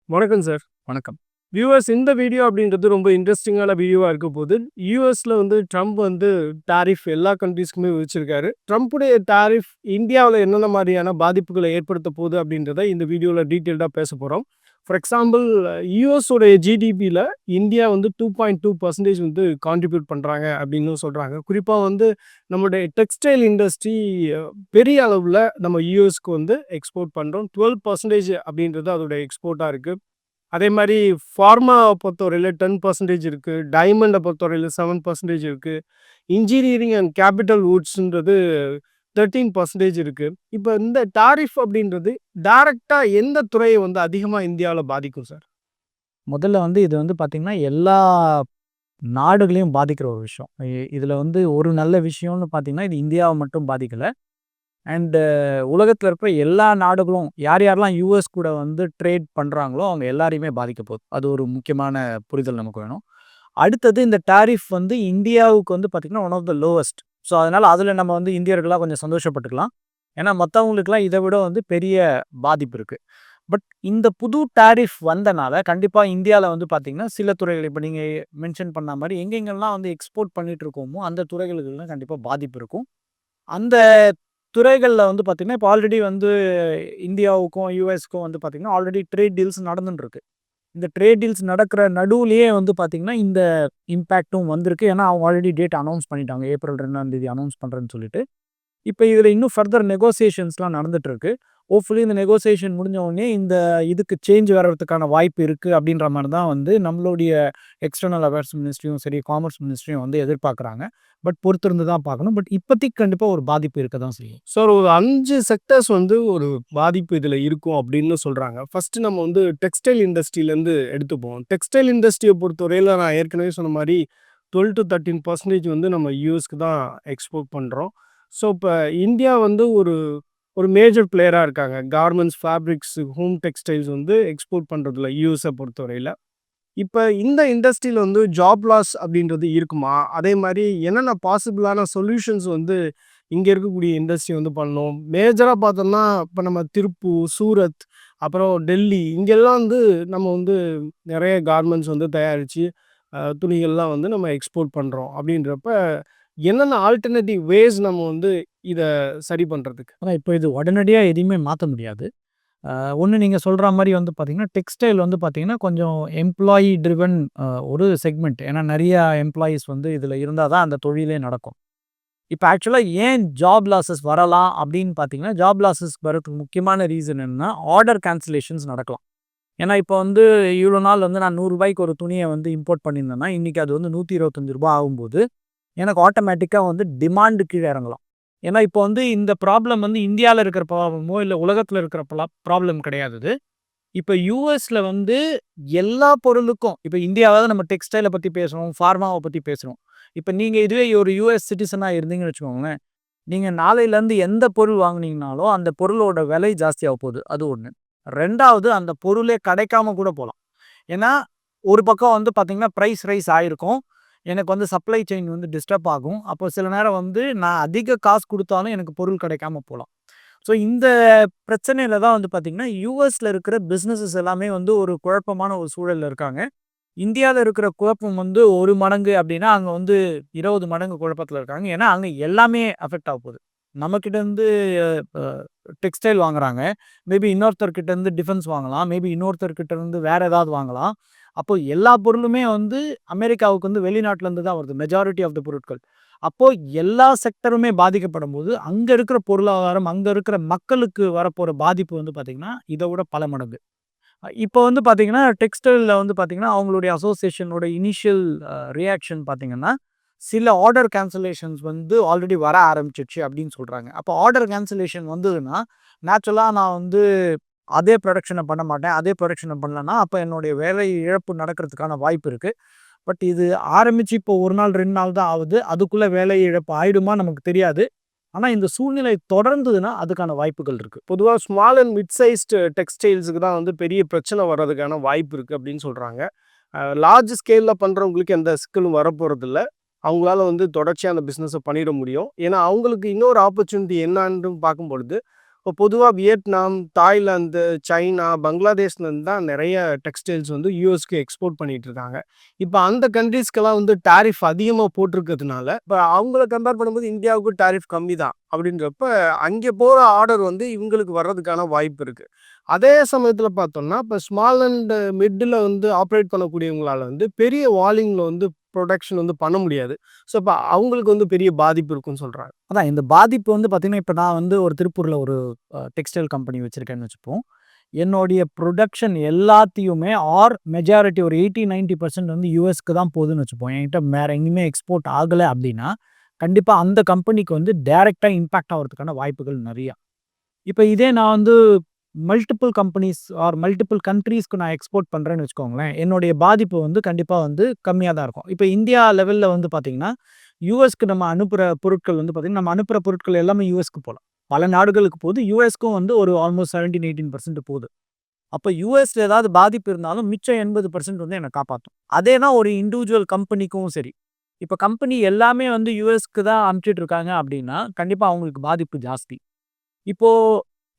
வணக்கம் சார். வணக்கம். வியூவர்ஸ் இந்த வீடியோ அப்படின்றது ரொம்ப இன்ட்ரெஸ்டிங்கான வீடியோவா இருக்க போகுது. யுஎஸ்ல ட்ரம்ப் டாரிஃப் எல்லா கண்ட்ரீஸ்க்குமே விதிச்சிருக்காரு. ட்ரம்ப்புடைய டாரிஃப் இந்தியாவுல என்னென்ன மாரியான பாதிப்புகளை ஏற்படுத்த போகுது அப்படின்றத இந்த வீடியோல டீட்டெயில்டா பேசப் போறோம். ஃபார் எக்ஸாம்பிள் யுஎஸ் உடைய ஜிடிபில இந்தியா 2.2% கான்ட்ரிபியூட் பண்றாங்க அப்படின்னும் சொல்றாங்க. குறிப்பா நம்முடைய டெக்ஸ்டைல் இண்டஸ்ட்ரி பெரிய அளவுல நம்ம யுஎஸ்க்கு எக்ஸ்போர்ட் பண்றோம். 12% அப்படின்றது அதோட எக்ஸ்போர்ட்டா இருக்கு. அதே மாரி ஃபார்மா பொறுத்தவரையில 10% இருக்கு. டைமண்ட பொறுத்தவரையில 7% இருக்கு. இன்ஜினியரிங் அண்ட் கேபிட்டல் வுட்ஸ்ன்றது 13% இருக்கு. இப்ப இந்த டாரிஃப் அப்படின்றது டைரக்ட்டா எந்த துறைய அதிகமா இந்தியாவுல பாதிக்கும் சார்? முதல்ல இது பார்த்தீங்கன்னா, எல்லா நாடுகளையும் பாதிக்கிற ஒரு விஷயம். இதுல ஒரு நல்ல விஷயம்னு பார்த்தீங்கன்னா, இது இந்தியாவ மட்டும் பாதிக்கல. அண்டு உலகத்துல இருக்கிற எல்லா நாடுகளும் யார் யாரெல்லாம் யுஎஸ் கூட ட்ரேட் பண்றாங்களோ, அவங்க எல்லாரையுமே பாதிக்க போகுது. அது ஒரு முக்கியமான புரிதல் நமக்கு வேணும். அடுத்தது இந்த டாரிஃப் இந்தியாவுக்கு பார்த்தீங்கன்னா, one of the lowest. So, அதனால அதுல நம்ம இந்தியர்களா கொஞ்சம் சந்தோஷப்பட்டுக்கலாம். ஏன்னா, மத்தவங்களுக்கெல்லாம் இத விட பெரிய பாதிப்பு இருக்கு. பட் இந்த புது டாரிஃப் வந்தனால கண்டிப்பா இந்தியால பார்த்தீங்கன்னா, சில துறைகள் இப்ப நீங்க மென்ஷன் பண்ண மாரி எங்கெங்கெல்லாம் எக்ஸ்போர்ட் பண்ணிட்டு இருக்கோமோ, அந்த துறைகளுக்குலாம் கண்டிப்பா பாதிப்பு இருக்கும். அந்த துறைகள்ல பார்த்தீங்கன்னா, இப்ப ஆல்ரெடி இந்தியாவுக்கும், யுஎஸ்க்கும் பார்த்தீங்கன்னா, ஆல்ரெடி ட்ரேட் டீல்ஸ் நடந்துட்டு இருக்கு. இந்த ட்ரேட் டீல்ஸ் நடக்கிற நடுவுலயே பார்த்தீங்கன்னா, இந்த இம்பேக்ட்டும் வந்திருக்கு. ஏன்னா, அவங்க ஆல்ரெடி டேட் அனௌன்ஸ் பண்ணிட்டாங்க. ஏப்ரல் 2ஆம் தேதி அனௌன்ஸ் பண்றேன்னு சொல்லிட்டு. இப்ப இதுல இன்னும் ஃபர்தர் நெகோசியேஷன்ஸ்லாம் நடந்துட்டு இருக்கு. ஹோப்ஃபுல்லி இந்த நெகோசியேஷன் முடிஞ்ச உடனே இந்த இதுக்கு சேஞ்ச் வர்றதுக்கான வாய்ப்பு இருக்கு அப்படின்ற மாரி தான் நம்மளுடைய எக்ஸ்டர்னல் அஃபேர்ஸ் மினிஸ்ட்ரியும் சரி, காமர்ஸ் மினிஸ்ட்ரியும் எதிர்பார்க்குறாங்க. பட் பொறுத்திருந்து தான் பார்க்கணும். பட் இப்போதைக்கு கண்டிப்பா ஒரு பாதிப்பு இருக்க தான் செய்யும். சார் ஒரு 5 செக்டர்ஸ் ஒரு பாதிப்பு இதுல இருக்கும் அப்படின்னு சொல்றாங்க. ஃபர்ஸ்ட் நம்ம டெக்ஸ்டைல் இண்டஸ்ட்ரியிலேருந்து எடுத்துப்போம். டெக்ஸ்டைல் இண்டஸ்ட்ரிய பொறுத்தவரையில நான் ஏற்கனவே சொன்ன மாரி 12-13% நம்ம யுஎஸ்க்கு தான் எக்ஸ்போர்ட் பண்றோம். ஸோ, இப்ப இந்தியா ஒரு ஒரு மேஜர் பிளேயரா இருக்காங்க. Garments, fabrics, home textiles export பண்றதுல யுஎஸ்ஸ பொறுத்தவரையில. இப்ப இந்த இண்டஸ்ட்ரியில ஜாப் லாஸ் அப்படின்றது இருக்குமா? அதே மாரி என்னென்ன பாசிபிளான சொல்யூஷன்ஸ் இங்க இருக்கக்கூடிய இண்டஸ்ட்ரி பண்ணணும்? மேஜரா பார்த்தோம்னா, இப்ப நம்ம திருப்பூர், சூரத், அப்புறம் டெல்லி இங்கெல்லாம் நம்ம நெறைய கார்மெண்ட்ஸ் தயாரிச்சு துணிகள்லாம் நம்ம எக்ஸ்போர்ட் பண்றோம். அப்படின்றப்ப என்னென்ன ஆல்டர்னேட்டிவ் வேஸ் நம்ம இத சரி பண்றதுக்கு? ஆனா இப்போ இது உடனடியா எதையுமே மாத்த முடியாது. ஒண்ணு நீங்க சொல்ற மாரி பார்த்தீங்கன்னா, டெக்ஸ்டைல் பார்த்தீங்கன்னா, கொஞ்சம் எம்ப்ளாயி ட்ரிவன் ஒரு செக்மெண்ட். ஏன்னா நெறைய எம்ப்ளாயீஸ் இதுல இருந்தா தான் அந்த தொழிலே நடக்கும். இப்ப ஆக்சுவலா ஏன் ஜாப் லாஸஸ் வரலாம் அப்படின்னு பார்த்தீங்கன்னா, ஜாப் லாஸஸ் வரதுக்கு முக்கியமான ரீசன் என்னன்னா, ஆர்டர் கேன்சலேஷன்ஸ் நடக்கலாம். ஏன்னா இப்ப இவ்வளோ நாள் நான் ரூ. 100க்கு ஒரு துணிய இம்போர்ட் பண்ணியிருந்தேன்னா, இன்னைக்கு அது ரூ. 125 ஆகும்போது, எனக்கு ஆட்டோமேட்டிக்கா டிமாண்ட் கீழ இறங்கலாம். ஏன்னா இப்போ இந்த ப்ராப்ளம் இந்தியால இருக்கிற ப்ராப்ளமோ, இல்ல உலகத்துல இருக்கிற ப்ராப்ளம் கிடையாது இது. இப்ப யுஎஸ்ல எல்லா பொருளுக்கும் இப்ப இந்தியாவாவது நம்ம டெக்ஸ்டைல பத்தி பேசுறோம், ஃபார்மாவ பத்தி பேசுறோம். இப்ப நீங்க இதுவே ஒரு யுஎஸ் சிட்டிசனா இருந்தீங்கன்னு வச்சுக்கோங்களேன், நீங்க நாளையிலேருந்து எந்த பொருள் வாங்குனீங்கனாலும், அந்த பொருளோட விலை ஜாஸ்தியாக போகுது. அது 1. 2வது அந்த பொருளே கிடைக்காம கூட போலாம். ஏன்னா, ஒரு பக்கம் பார்த்தீங்கன்னா, பிரைஸ் ரைஸ் ஆயிருக்கும். எனக்கு சப்ளை செயின் டிஸ்டர்ப் ஆகும். அப்போ சில நேரம் நான் அதிக காசு குடுத்தாலும் எனக்கு பொருள் கிடைக்காம போலாம். ஸோ இந்த பிரச்சனையில தான் பார்த்தீங்கன்னா, யுஎஸ்ல இருக்கிற பிசினஸஸ் எல்லாமே ஒரு குழப்பமான ஒரு சூழல்ல இருக்காங்க. இந்தியால இருக்கிற குழப்பம் 1 மடங்கு அப்படின்னா, அங்க 20 மடங்கு குழப்பத்துல இருக்காங்க. ஏன்னா, அங்க எல்லாமே அஃபெக்ட் ஆகப்போகுது. நம்மகிட்ட அ டெக்ஸ்டைல் வாங்குறாங்க. மேபி இன்னொருத்தர்கிட்ட டிஃபென்ஸ் வாங்கலாம். மேபி இன்னொருத்தர்கிட்ட வேற ஏதாவது வாங்கலாம். அப்போ எல்லா பொருளுமே அமெரிக்காவுக்கு வெளிநாட்டுல இருந்து தான் வருது. மெஜாரிட்டி ஆஃப் த பொருட்கள். அப்போ எல்லா செக்டருமே பாதிக்கப்படும்போது, அங்க இருக்கிற பொருளாதாரம், அங்க இருக்கிற மக்களுக்கு வரப்போற பாதிப்பு பார்த்தீங்கன்னா, இத விட பல மடங்கு. இப்போ பார்த்தீங்கன்னா, டெக்ஸ்டைல்ல பார்த்தீங்கன்னா, அவங்களுடைய அசோசியேஷனோட இனிஷியல் ரியாக்ஷன் பார்த்தீங்கன்னா, சில ஆர்டர் கேன்சலேஷன்ஸ் ஆல்ரெடி வர ஆரம்பிச்சுருச்சு அப்படின்னு சொல்றாங்க. அப்போ ஆர்டர் கேன்சலேஷன் வந்ததுன்னா, நேச்சுரலா நான் அதே புரொடக்ஷன பண்ண மாட்டேன். அதே புரொடக்ஷன பண்ணலன்னா, அப்ப என்னுடைய வேலை இழப்பு நடக்கிறதுக்கான வாய்ப்பு இருக்கு. பட் இது ஆரம்பிச்சு இப்போ 1 நாள், 2 நாள் தான் ஆவுது. அதுக்குள்ள வேலை இழப்பு ஆயிடுமா நமக்கு தெரியாது. ஆனா இந்த சூழ்நிலை தொடர்ந்ததுன்னா, அதுக்கான வாய்ப்புகள் இருக்கு. பொதுவா ஸ்மால் அண்ட் மிட் சைஸ்டு டெக்ஸ்டைல்ஸுக்கு தான் பெரிய பிரச்சனை வர்றதுக்கான வாய்ப்பு இருக்கு அப்படின்னு சொல்றாங்க. லார்ஜ் ஸ்கேல்ல பண்றவங்களுக்கு எந்த சிக்கலும் வரப்போறதில்ல. அவங்களால தொடர்ச்சியா அந்த பிசினஸ பண்ணிட முடியும். ஏன்னா, அவங்களுக்கு இன்னொரு ஆப்பர்ச்சுனிட்டி என்னான்னு பார்க்கும்பொழுது, இப்போ பொதுவா வியட்நாம், தாய்லாந்து, சைனா, பங்களாதேஷ்லேருந்து தான் நெறைய டெக்ஸ்டைல்ஸ் வந்து யுஎஸ்க்கு எக்ஸ்போர்ட் பண்ணிட்டு இருக்காங்க. இப்ப அந்த கண்ட்ரீஸ்க்கெல்லாம் வந்து டாரிஃப் அதிகமா போட்டிருக்கிறதுனால, இப்ப அவங்கள கம்பேர் பண்ணும்போது இந்தியாவுக்கு டாரிஃப் கம்மி தான். அப்படின்றப்ப அங்கே போற ஆர்டர் வந்து இவங்களுக்கு வர்றதுக்கான வாய்ப்பு இருக்கு. அதே சமயத்துல பார்த்தோம்னா, இப்ப ஸ்மால் அண்ட் மிட்ல வந்து ஆப்பரேட் பண்ணக்கூடியவங்களால வந்து பெரிய வால்யூம்ல வந்து புரொடக்ஷன் வந்து பண்ண முடியாது. ஸோ, அப்ப அவங்களுக்கு வந்து பெரிய பாதிப்பு இருக்குன்னு சொல்றாங்க. அதான் இந்த பாதிப்பு வந்து பார்த்தீங்கன்னா, இப்ப நான் வந்து ஒரு திருப்பூர்ல ஒரு டெக்ஸ்டைல் கம்பெனி வச்சிருக்கேன்னு வச்சுப்போம். என்னுடைய புரொடக்ஷன் எல்லாத்தையுமே மெஜாரிட்டி ஒரு 80, 90% வந்து யுஎஸ்க்கு தான் போகுதுன்னு வச்சுப்போம். என்கிட்ட வேற எங்கேயுமே எக்ஸ்போர்ட் ஆகல அப்படின்னா, கண்டிப்பா அந்த கம்பெனிக்கு வந்து டைரக்ட்டா இம்பாக்ட் ஆவறதுக்கான வாய்ப்புகள் நெறையா. இப்ப இதே நான் வந்து மல்டிபிள் கம்பெனிஸ் மல்டிபிள் கண்ட்ரீஸ்க்கு நான் எக்ஸ்போர்ட் பண்றேன்னு வச்சுக்கோங்களேன். என்னுடைய பாதிப்பு வந்து கண்டிப்பா வந்து கம்மியா தான் இருக்கும். இப்ப இந்தியா லெவல்ல வந்து பார்த்தீங்கன்னா, யுஎஸ்க்கு நம்ம அனுப்புற பொருட்கள் வந்து பார்த்தீங்கன்னா, நம்ம அனுப்புற பொருட்கள் எல்லாமே யுஎஸ்க்கு போலாம். பல நாடுகளுக்கு போகுது. யுஎஸ்க்கும் வந்து ஒரு ஆல்மோஸ்ட் 17, 18% போகுது. அப்ப யுஎஸ்ல ஏதாவது பாதிப்பு இருந்தாலும் மிச்சம் 80% வந்து என்ன காப்பாத்தும். அதே தான் ஒரு இண்டிவிஜுவல் கம்பெனிக்கும் சரி. இப்ப கம்பெனி எல்லாமே வந்து யுஎஸ்க்கு தான் அனுப்பிச்சுட்டு இருக்காங்க அப்படின்னா, கண்டிப்பா அவங்களுக்கு பாதிப்பு ஜாஸ்தி. இப்போ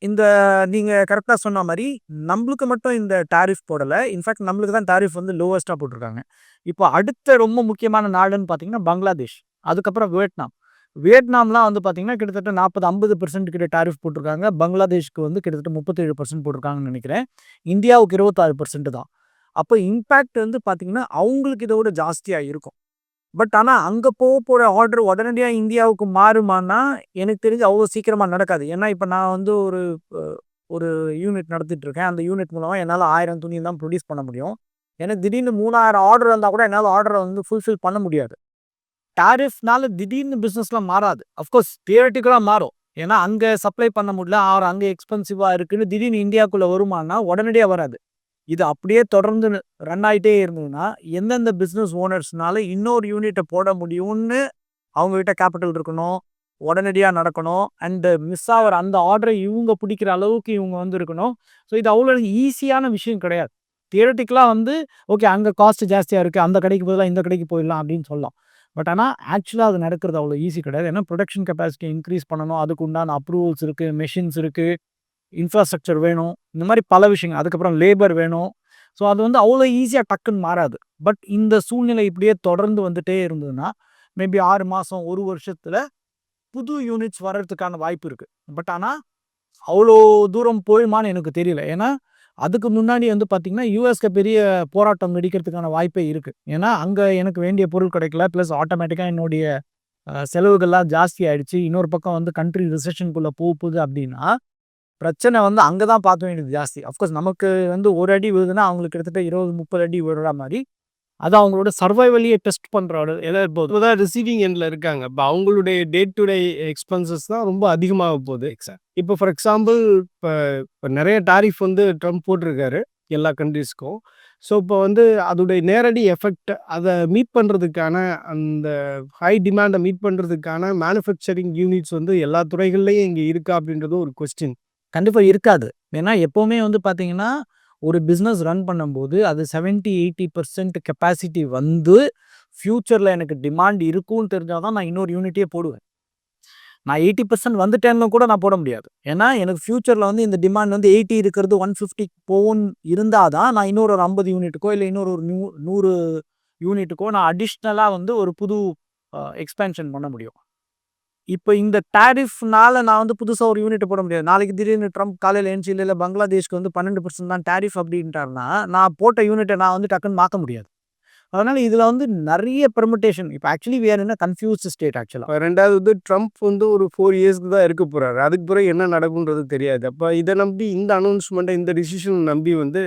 இந்த நீங்க கரெக்ட்டா சொன்ன மாரி, நம்பளுக்கு மட்டும் இந்த டாரிஃப் போடல. இன்ஃபாக்ட் நம்மளுக்கு தான் டாரிஃப் வந்து லோவஸ்ட்டா போட்டுருக்காங்க. இப்போ அடுத்த ரொம்ப முக்கியமான நாடுன்னு பார்த்தீங்கன்னா, பங்களாதேஷ். அதுக்கப்புறம் வியட்நாம். வியட்நாம்லாம் வந்து பார்த்தீங்கன்னா, கிட்டத்தட்ட 40, 50% கிட்ட டாரிஃப் போட்டுருக்காங்க. பங்களாதேஷ்க்கு வந்து கிட்டத்தட்ட 37% போட்டுருக்காங்கன்னு நெனைக்கிறேன். இந்தியாவுக்கு 26% தான். அப்ப இம்பாக்ட் வந்து பார்த்தீங்கன்னா, அவங்களுக்கு இத விட ஜாஸ்தியா இருக்கும். பட் ஆனா, அங்க போற ஆர்டர் உடனடியா இந்தியாவுக்கு மாறுமான்னா, எனக்கு தெரிஞ்சு அவ்வளோ சீக்கிரமா நடக்காது. ஏன்னா, இப்ப நான் வந்து அ ஒரு யூனிட் நடத்திட்டு இருக்கேன். அந்த யூனிட் மூலமா என்னால 1000 துணி தான் புரொடியூஸ் பண்ண முடியும். எனக்கு திடீர்னு 3000 ஆர்டர் வந்தா கூட என்னால ஆர்டர வந்து ஃபுல்ஃபில் பண்ண முடியாது. டாரிஃப்னால திடீர்னு பிசினஸ்லாம் மாறாது. அஃப்கோர்ஸ் தியரட்டிக்கலா மாறும். ஏன்னா, அங்க சப்ளை பண்ண முடியல, அங்க எக்ஸ்பென்சிவா இருக்குன்னு திடீர்னு இந்தியாக்குள்ள வருமான்னா, உடனடியா வராது. இது அப்படியே தொடர்ந்து ரன் ஆயிட்டே இருந்ததுன்னா, எந்தெந்த பிசினஸ் ஓனர்ஸ்னால இன்னொரு யூனிட்ட போட முடியும்னு அவங்க கிட்ட கேப்பிட்டல் இருக்கணும். உடனடியா நடக்கணும். அண்ட் மிஸ் ஆவுற அந்த ஆர்டர இவங்க பிடிக்கிற அளவுக்கு இவங்க வந்து இருக்கணும். ஸோ இது அவ்வளோ ஈஸியான விஷயம் கிடையாது. தியரட்டிக்கலா வந்து ஓகே அங்க காஸ்ட் ஜாஸ்தியா இருக்கு. அந்த கடைக்கு பதிலா இந்த கடைக்கு போயிடலாம் அப்படின்னு சொல்லலாம். பட் ஆனா ஆக்சுவலா அது நடக்கிறது அவ்வளோ ஈஸி கிடையாது. ஏன்னா புரொடக்ஷன் கெப்பாசிட்டி இன்கிரீஸ் பண்ணணும். அதுக்கு உண்டான அப்ரூவல்ஸ் இருக்கு, மெஷின்ஸ் இருக்கு. இன்ஃப்ராஸ்ட்ரக்சர் வேணும். இந்த மாரி பல விஷயங்கள். அதுக்கப்புறம் லேபர் வேணும். ஸோ அது வந்து அவ்வளோ ஈஸியா டக்குன்னு மாறாது. பட் இந்த சூழ்நிலை இப்படியே தொடர்ந்து வந்துட்டே இருந்ததுன்னா, மேபி 6 மாசம், 1 வருஷத்துல புது யூனிட்ஸ் வர்றதுக்கான வாய்ப்பு இருக்கு. பட் ஆனா, அவ்வளோ தூரம் போயுமான்னு எனக்கு தெரியல. ஏன்னா, அதுக்கு முன்னாடி வந்து பார்த்தீங்கன்னா, யுஎஸ்ல பெரிய போராட்டம் வெடிக்கிறதுக்கான வாய்ப்பே இருக்கு. ஏன்னா, அங்க எனக்கு வேண்டிய பொருள் கிடைக்கல. பிளஸ் ஆட்டோமேட்டிக்கா என்னுடைய செலவுகள்லாம் ஜாஸ்தி ஆயிடுச்சு. இன்னொரு பக்கம் வந்து கண்ட்ரி ரிசெஷன்க்குள்ள போகுது அப்படின்னா பிரச்சனை வந்து அங்க தான் பார்க்க வேண்டியது ஜாஸ்தி. அஃப்கோர்ஸ் நமக்கு வந்து 1 அடி விழுதுன்னா, அவங்களுக்கு கிட்டத்தட்ட 20, 30 அடி விழுற மாரி, அது அவங்களோட சர்வைவல்லையே டெஸ்ட் பண்ற ஒரு இதா போது. இப்பதான் ரிசீவிங் எண்ட்ல இருக்காங்க. இப்ப அவங்களுடைய டே டு டே எக்ஸ்பென்சஸ் தான் ரொம்ப அதிகமாக போகுது. இப்போ ஃபார் எக்ஸாம்பிள் இப்ப இப்ப நெறைய டாரிஃப் வந்து ட்ரம்ப் போட்டிருக்காரு எல்லா கண்ட்ரீஸ்க்கும். ஸோ, இப்போ வந்து அதோடைய நேரடி எஃபெக்ட் அத மீட் பண்றதுக்கான அந்த ஹை டிமாண்ட மீட் பண்றதுக்கான மேனுஃபேக்சரிங் யூனிட்ஸ் வந்து எல்லா துறைகள்லயும் இங்க இருக்கா அப்படின்றது ஒரு கொஸ்டின். கண்டிப்பா இருக்காது. ஏன்னா எப்பவுமே வந்து பார்த்தீங்கன்னா, ஒரு பிசினஸ் ரன் பண்ணும்போது அது 70, 80% கெப்பாசிட்டி வந்து ஃபியூச்சர்ல எனக்கு டிமாண்ட் இருக்கும்னு தெரிஞ்சா தான் நான் இன்னொரு யூனிட்டே போடுவேன். நான் 80% வந்துட்டேன்னு கூட நான் போட முடியாது. ஏன்னா எனக்கு ஃபியூச்சர்ல வந்து இந்த டிமாண்ட் வந்து 80 இருக்கிறது 150 போகும்னு இருந்தா தான் நான் இன்னொரு ஒரு 50 யூனிட்டுக்கோ, இல்ல இன்னொரு ஒரு 100 யூனிட்டுக்கோ நான் அடிஷ்னலா வந்து ஒரு புது எக்ஸ்பேன்ஷன் பண்ண முடியும். இப்ப இந்த டாரிஃப்னால நான் வந்து புதுசா ஒரு யூனிட்ட போட முடியாது. நாளைக்கு திடீர்னு ட்ரம்ப் காலையில எந்திச்சு இல்ல பங்களாதேஷ்க்கு வந்து 12% தான் டாரிஃப் அப்படின்ட்டாருன்னா, நான் போட்ட யூனிட்ட நான் வந்து டக்குன்னு மாத்த முடியாது. அதனால இதுல வந்து நெறைய பெர்முடேஷன் இப்ப actually we are in a confused state ஆக்சுவலா. இப்ப 2வது வந்து ட்ரம்ப் வந்து ஒரு 4 இயர்ஸ்க்கு தான் இருக்க போறாரு. அதுக்கு பிறகு என்ன நடக்கும்ன்றது தெரியாது. அப்ப இத நம்பி இந்த அனவுன்ஸ்மென்ட்ட இந்த டிசிஷன் நம்பி வந்து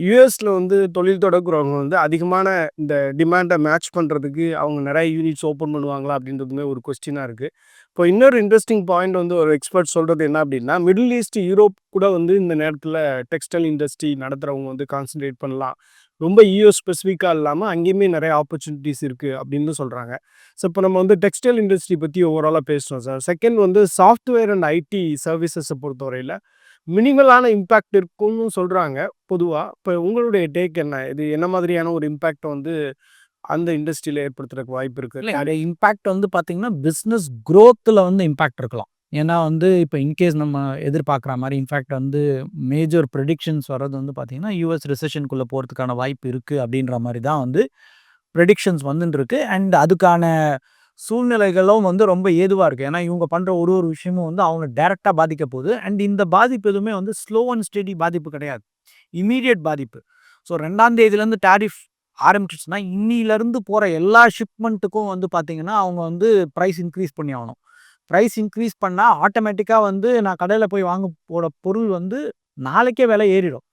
யுஎஸ்ல வந்து தொழில் தொடங்குறவங்க வந்து அதிகமான இந்த டிமாண்ட மேட்ச் பண்றதுக்கு அவங்க நெறைய யூனிட்ஸ் ஓப்பன் பண்ணுவாங்களா? அப்படின்றதுமே ஒரு கொஸ்டினா இருக்கு. இப்போ இன்னொரு இன்ட்ரஸ்டிங் பாயிண்ட் வந்து ஒரு எக்ஸ்பர்ட் சொல்றது என்ன அப்படின்னா, மிடில் ஈஸ்ட், யூரோப் கூட வந்து இந்த நேரத்தில டெக்ஸ்டைல் இண்டஸ்ட்ரி நடத்துறவங்க வந்து கான்சன்ட்ரேட் பண்ணலாம். ரொம்ப யுஎஸ் ஸ்பெசிஃபிக்கா இல்லாம அங்கேயுமே நெறைய ஆப்பர்ச்சுனிட்டீஸ் இருக்கு அப்படின்னு சொல்றாங்க. ஸோ, இப்போ நம்ம வந்து டெக்ஸ்டைல் இண்டஸ்ட்ரி பத்தி ஓவராலா பேசினோம் சார். செகண்ட் வந்து சாஃப்ட்வேர் அண்ட் ஐடி சர்வீசஸ பொறுத்தவரையில மினிமலான இம்பாக்ட் இருக்கும்னு சொல்றாங்க பொதுவா. இப்ப உங்களுடைய டேக் என்ன? இது என்ன மாதிரியான ஒரு இம்பாக்ட்ட வந்து அந்த இண்டஸ்ட்ரியில ஏற்படுத்துறதுக்கு வாய்ப்பு இருக்கு? இல்ல இந்த இம்பாக்ட் வந்து பார்த்தீங்கன்னா, பிசினஸ் குரோத்ல வந்து இம்பாக்ட் இருக்கலாம். ஏன்னா வந்து இப்போ இன்கேஸ் நம்ம எதிர்பார்க்குற மாரி இன்ஃபேக்ட் வந்து மேஜர் ப்ரெடிக்ஷன்ஸ் வர்றது வந்து பார்த்தீங்கன்னா, யுஎஸ் ரிசெஷனுக்குள்ள போறதுக்கான வாய்ப்பு இருக்கு அப்படின்ற மாரி தான் வந்து ப்ரெடிக்ஷன்ஸ் வந்துட்டுருக்கு. அண்ட் அதுக்கான சூழ்நிலைகளும் வந்து ரொம்ப ஏதுவா இருக்கு. ஏன்னா இவங்க பண்ற ஒரு ஒரு விஷயமும் வந்து அவங்கள டைரக்ட்டா பாதிக்க போகுது. அண்ட் இந்த பாதிப்பு எதுவுமே வந்து ஸ்லோ அண்ட் ஸ்டெடி பாதிப்பு கிடையாது. இம்மீடியட் பாதிப்பு. ஸோ 2ஆம் தேதியிலேருந்து டாரிஃப் ஆரம்பிச்சுச்சுன்னா, இன்னிலிருந்து போற எல்லா ஷிப்மெண்ட்டுக்கும் வந்து பார்த்தீங்கன்னா, அவங்க வந்து பிரைஸ் இன்க்ரீஸ் பண்ணி ஆகணும். பிரைஸ் இன்க்ரீஸ் பண்ணா ஆட்டோமேட்டிக்கா வந்து நான் கடையில போய் வாங்க போற பொருள் வந்து நாளைக்கே விலை ஏறிடும்.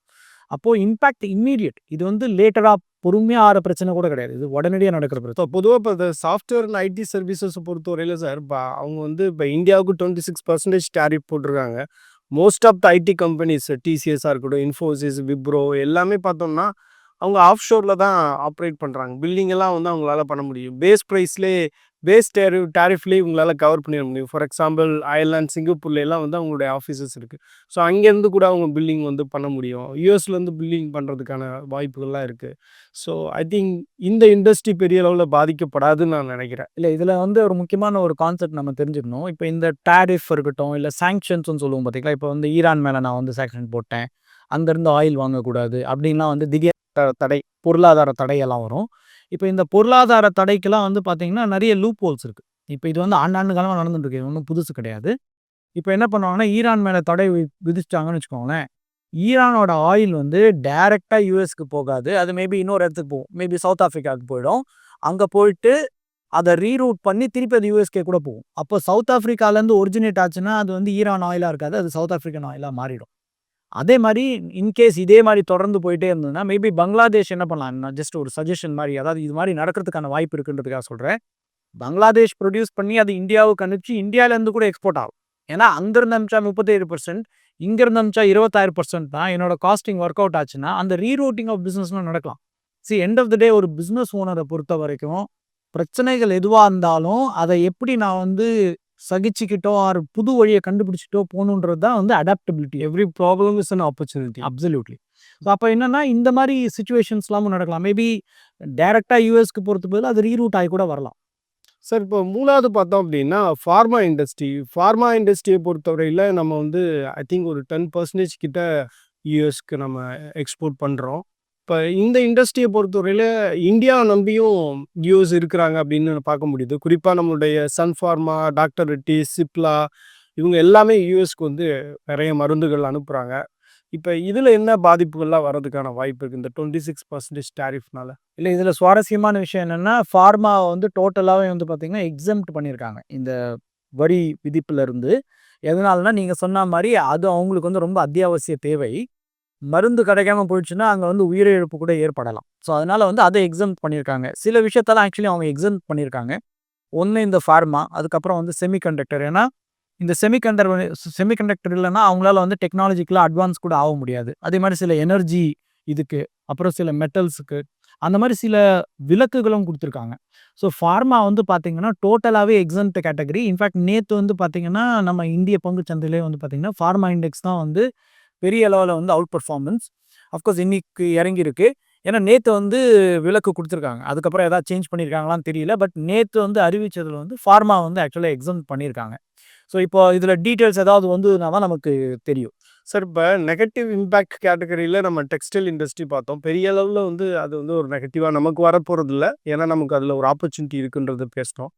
அப்போ இம்பாக்ட் இம்மீடியட். இது வந்து லேட்டரா பொறுமையா ஆற பிரச்சனை கூட கிடையாது. இது உடனடியா நடக்கிற பிரச்சனை. ஸோ பொதுவா இப்ப இந்த சாஃப்ட்வேர் அண்ட் ஐடி சர்வீசஸ பொறுத்தவரையில சார், அவங்க வந்து இப்ப இந்தியாவுக்கு 26% டாரிஃப் போட்டிருக்காங்க. Most of the IT companies டிசிஎஸ்ஸா இருக்கட்டும், இன்ஃபோசிஸ், விப்ரோ எல்லாமே பார்த்தோம்னா, அவங்க ஆஃப் ஷோர்ல தான் ஆப்பரேட் பண்றாங்க. பில்லிங் எல்லாம் வந்து அவங்களால பண்ண முடியும். பேஸ் டாரிஃப்லயே இவங்களால கவர் பண்ணிட முடியும். ஃபார் எக்ஸாம்பிள் அயர்லாந்து, சிங்கப்பூர்ல எல்லாம் வந்து அவங்களுடைய ஆஃபீஸஸ் இருக்கு. ஸோ அங்கேருந்து கூட அவங்க பில்லிங் வந்து பண்ண முடியும். யுஎஸ்லேருந்து பில்லிங் பண்ணுறதுக்கான வாய்ப்புகள்லாம் இருக்கு. ஸோ ஐ திங்க் இந்த இண்டஸ்ட்ரி பெரிய அளவுல பாதிக்கப்படாதுன்னு நான் நினைக்கிறேன். இல்ல இதுல வந்து ஒரு முக்கியமான ஒரு கான்செப்ட் நம்ம தெரிஞ்சுக்கணும். இப்ப இந்த டாரிஃப் இருக்கட்டும், இல்ல சாங்ஷன்ஸ்ன்னு சொல்லுவோம் பார்த்தீங்களா? இப்ப வந்து ஈரான் மேல நான் வந்து சாங்ஷன் போட்டேன். அங்கருந்து ஆயில் வாங்கக்கூடாது. அப்படின்லாம் வந்து திடீர் தடை, பொருளாதார தடையெல்லாம் வரும். இப்ப இந்த பொருளாதார தடைக்கெல்லாம் வந்து பார்த்தீங்கன்னா, நெறைய லூப் ஹோல்ஸ் இருக்கு. இப்ப இது வந்து ஆண்டாண்டு காலமா நடந்துட்டு இருக்கு. இது ஒண்ணும் புதுசு கிடையாது. இப்ப என்ன பண்ணுவாங்கன்னா, ஈரான் மேல தடை விதிச்சுட்டாங்கன்னு வச்சுக்கோங்களேன். ஈரானோட ஆயில் வந்து டைரக்ட்டா யுஎஸ்க்கு போகாது. அது மேபி இன்னொரு இடத்துக்கு போகும். மேபி சவுத் ஆஃப்ரிக்காவுக்கு போயிடும். அங்க போயிட்டு அத ரீரூட் பண்ணி திருப்பி அது யுஎஸ்கே கூட போகும். அப்போ சவுத் ஆஃப்ரிக்காலேருந்து ஒரிஜினேட் ஆச்சுன்னா, அது வந்து ஈரான் ஆயிலா இருக்காது. அது சவுத் ஆஃப்ரிக்கன் ஆயிலா மாறிடும். அதே மாரி இன்கேஸ் இதே மாரி தொடர்ந்து போயிட்டே இருந்ததுன்னா, மேபி பங்களாதேஷ் என்ன பண்ணலாம்? நான் ஜஸ்ட் ஒரு சஜஷன் மாரி, அதாவது இது மாரி நடக்கிறதுக்கான வாய்ப்பு இருக்குன்றதுக்காக சொல்றேன். பங்களாதேஷ் ப்ரொடியூஸ் பண்ணி அது இந்தியாவுக்கு அனுப்பிச்சு இந்தியாவிலேருந்து கூட எக்ஸ்போர்ட் ஆகும். ஏன்னா அங்கருந்து அனுப்பிச்சா 37%, இங்கேருந்து அனுப்பிச்சா 26% தான். என்னோட காஸ்டிங் ஒர்க் அவுட் ஆச்சுன்னா, அந்த ரீரூட்டிங் ஆஃப் பிசினஸ்லாம் நடக்கலாம். எண்ட் ஆஃப் த டே ஒரு பிசினஸ் ஓனர பொறுத்தவரைக்கும், பிரச்சனைகள் எதுவா இருந்தாலும், அத எப்படி நான் வந்து சகிச்சுக்கிட்டோ, ஆர் புது வழிய கண்டுபிடிச்சுட்டோ போணுன்றது தான் வந்து adaptability. Every problem is an opportunity. Absolutely. So அப்ப என்னன்னா, இந்த மாரி சிச்சுவேஷன்ஸ்லாமும் நடக்கலாம். மேபி டைரக்ட்டா யுஎஸ்க்கு போறதுக்கு பதிலா அது ரீரூட் ஆகி கூட வரலாம். சார் இப்போ 3வது பார்த்தோம் அப்படின்னா, ஃபார்மா இண்டஸ்ட்ரி. ஃபார்மா இண்டஸ்ட்ரியை பொறுத்தவரையில நம்ம வந்து ஐ திங்க் ஒரு 10% கிட்ட யுஎஸ்க்கு நம்ம எக்ஸ்போர்ட் பண்ணுறோம். இப்போ இந்த இண்டஸ்ட்ரியை பொறுத்தவரையில இந்தியாவை நம்பியும் யுஎஸ் இருக்கிறாங்க அப்படின்னு பார்க்க முடியுது. குறிப்பாக நம்மளுடைய சன் ஃபார்மா, டாக்டர் ரெட்டிஸ், சிப்லா இவங்க எல்லாமே யுஎஸ்க்கு வந்து நிறைய மருந்துகள் அனுப்புகிறாங்க. இப்போ இதில் என்ன பாதிப்புகள்லாம் வர்றதுக்கான வாய்ப்பு இருக்குது இந்த 26% டாரிஃப்னால? இல்ல இதுல சுவாரஸ்யமான விஷயம் என்னன்னா, ஃபார்மாவ வந்து டோட்டலாவே வந்து பார்த்தீங்கன்னா, எக்ஸம்ப்ட் பண்ணியிருக்காங்க. இந்த வரி விதிப்புலருந்து. எதனாலன்னா, நீங்க சொன்ன மாரி அது அவங்களுக்கு வந்து ரொம்ப அத்தியாவசிய தேவை. மருந்து கிடைக்காம போயிடுச்சுன்னா, அங்க வந்து உயிரிழப்பு கூட ஏற்படலாம். ஸோ, அதனால வந்து அத எக்ஸம்ப்ட் பண்ணியிருக்காங்க. சில விஷயத்தலாம் ஆக்சுவலி அவங்க எக்ஸம்ப்ட் பண்ணியிருக்காங்க. ஒண்ணு இந்த ஃபார்மா, அதுக்கப்புறம் வந்து செமிகண்டக்டர். ஏன்னா, இந்த செமிகண்டக்டர் இல்லன்னா, அவங்களால வந்து டெக்னாலஜிக்கலா அட்வான்ஸ் கூட ஆக முடியாது. அதே மாரி சில எனர்ஜி இதுக்கு, அப்புறம் சில மெட்டல்ஸுக்கு, அந்த மாரி சில விலக்குகளும் குடுத்துருக்காங்க. ஸோ, ஃபார்மா வந்து பார்த்தீங்கன்னா, டோட்டலாவே எக்ஸம்ப்ட் கேட்டகரி. இன்ஃபாக்ட் நேத்து வந்து பார்த்தீங்கன்னா, நம்ம இந்திய பங்குச் சந்தையிலே வந்து பார்த்தீங்கன்னா, ஃபார்மா இண்டெக்ஸ் தான் வந்து பெரிய லெவல்ல வந்து அவுட் பெர்ஃபார்மன்ஸ். அஃப்கோர்ஸ் இன்னைக்கு இறங்கியிருக்கு. ஏன்னா நேத்து வந்து விலக்கு குடுத்துருக்காங்க. அதுக்கப்புறம் ஏதாவது சேஞ்ச் பண்ணியிருக்காங்களான்னு தெரியல. பட் நேத்து வந்து அறிவிச்சதுல வந்து ஃபார்மா வந்து ஆக்சுவலா எக்ஸம்ப்ட் பண்ணியிருக்காங்க. ஸோ, இப்போ இதுல டீட்டெயில்ஸ் ஏதாவது வந்ததுனா தான் நமக்கு தெரியும். சார் இப்போ நெகட்டிவ் இம்பேக்ட் கேட்டகரியில் நம்ம டெக்ஸ்டைல் இண்டஸ்ட்ரி பார்த்தோம். பெரிய அளவில் வந்து அது வந்து ஒரு நெகட்டிவாக நமக்கு வரப்போகிறதில்ல. ஏன்னா நமக்கு அதில் ஒரு ஆப்பர்ச்சுனிட்டி இருக்குன்றது பேசினோம்.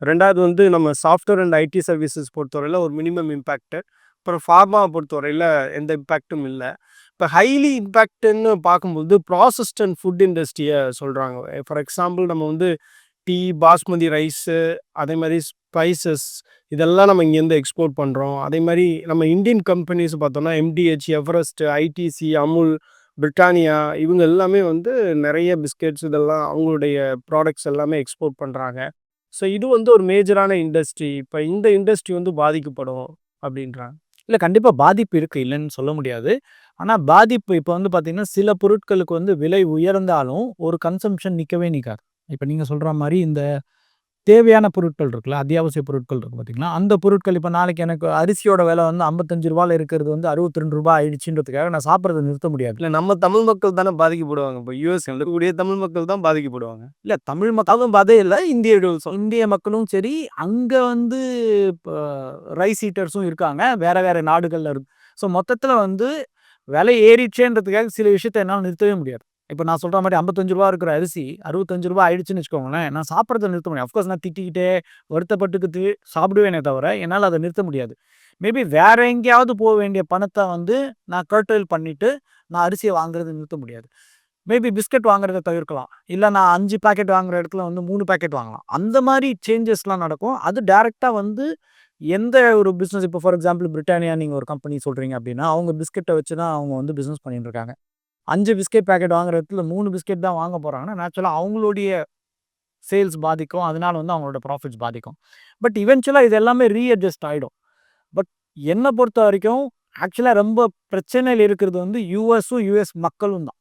2வது வந்து நம்ம சாஃப்ட்வேர் அண்ட் ஐடி சர்வீசஸ் பொறுத்தவரையில் ஒரு மினிமம் இம்பேக்ட்டு. அப்புறம் ஃபார்மாவை பொறுத்தவரையில் எந்த இம்பேக்ட்டும் இல்லை. இப்போ ஹைலி இம்பேக்ட்டுன்னு பார்க்கும்போது ப்ராசஸ்ட் அண்ட் ஃபுட் இண்டஸ்ட்ரியை சொல்கிறாங்க. ஃபார் எக்ஸாம்பிள் நம்ம வந்து டீ, பாஸ்மதி ரைஸு, அதே மாதிரி ஸ்பைசஸ் இதெல்லாம் நம்ம இங்கேருந்து எக்ஸ்போர்ட் பண்ணுறோம். அதே மாதிரி நம்ம இந்தியன் கம்பெனிஸ் பார்த்தோம்னா MTH, Everest, ITC, Amul, Britannia இவங்க எல்லாமே வந்து நிறைய பிஸ்கெட்ஸ் இதெல்லாம் அவங்களுடைய ப்ராடக்ட்ஸ் எல்லாமே எக்ஸ்போர்ட் பண்ணுறாங்க. ஸோ இது வந்து ஒரு மேஜரான இண்டஸ்ட்ரி. இப்போ இந்த இண்டஸ்ட்ரி வந்து பாதிக்கப்படும் அப்படின்றாங்க. இல்ல கண்டிப்பா பாதிப்பு இருக்கு. இல்லன்னு சொல்ல முடியாது. ஆனா பாதிப்பு இப்ப வந்து பார்த்தீங்கன்னா, சில பொருட்களுக்கு வந்து விலை உயர்ந்தாலும் ஒரு கன்சம்ப்ஷன் நிக்கவே நிக்காது. இப்ப நீங்க சொல்ற மாரி இந்த தேவையான பொருட்கள் இருக்குல்ல, அத்தியாவசிய பொருட்கள் இருக்கு பார்த்தீங்களா, அந்த பொருட்கள் இப்போ நாளைக்கு எனக்கு அரிசியோட விலை வந்து ரூ. 55 இருக்கிறது வந்து ரூ. 62 ஆயிடுச்சுன்றதுக்காக நான் சாப்பிட்றத நிறுத்த முடியாது. இல்ல நம்ம தமிழ் மக்கள் தானே பாதிக்கப்படுவாங்க. இப்போ யுஎஸ்ல இருக்கக்கூடிய தமிழ் மக்கள் தான் பாதிக்கப்படுவாங்க. இல்ல தமிழ் மக்களும் அதே இல்ல, இந்திய மக்களும் சரி, அங்க வந்து இப்ப ரைஸ் ஈட்டர்ஸும் இருக்காங்க. வேற வேற நாடுகள்ல இருக்கு. ஸோ மொத்தத்துல வந்து விலை ஏறிச்சேன்றதுக்காக சில விஷயத்த என்னால நிறுத்தவே முடியாது. இப்ப நான் சொல்ற மாரி ரூ. 55 இருக்கிற அரிசி ரூ. 65 ஆயிடுச்சுன்னு வச்சுக்கோங்களேன், நான் சாப்பிட்றத நிறுத்த முடியும். அஃப்கோர்ஸ் நான் திட்டிக்கிட்டே, வருத்தப்பட்டுக்கிட்டு சாப்பிடுவேனே தவிர, என்னால அத நிறுத்த முடியாது. மேபி வேற எங்கேயாவது போ வேண்டிய பணத்த வந்து நான் கர்டைல் பண்ணிட்டு, நான் அரிசிய வாங்குறத நிறுத்த முடியாது. மேபி பிஸ்கட் வாங்குறத தவிர்க்கலாம். இல்ல நான் 5 பாக்கெட் வாங்குற இடத்துல வந்து 3 பாக்கெட் வாங்கலாம். அந்த மாரி சேஞ்சஸ்லாம் நடக்கும். அது டைரக்ட்டா வந்து எந்த ஒரு பிசினஸ் இப்போ ஃபார் எக்ஸாம்பிள் பிரிட்டானியா நீங்க ஒரு கம்பெனி சொல்றீங்க அப்படின்னா, அவங்க பிஸ்கட்ட வச்சு தான் அவங்க வந்து பிசினஸ் பண்ணிட்டு இருக்காங்க. 5 பிஸ்கட் பாக்கெட் வாங்குற இடத்துல 3 பிஸ்கட் தான் வாங்க போறாங்கன்னா, நேச்சுரலா அவங்களுடைய சேல்ஸ் பாதிக்கும். அதனால வந்து அவங்களோட ப்ராஃபிட்ஸ் பாதிக்கும். பட் இவென்ச்சுவலா இது எல்லாமே ரீஅட்ஜஸ்ட் ஆயிடும். பட் என்ன பொறுத்தவரைக்கும் ஆக்சுவலா ரொம்ப பிரச்சனையில இருக்கிறது வந்து யுஎஸும், யுஎஸ் மக்களும் தான்.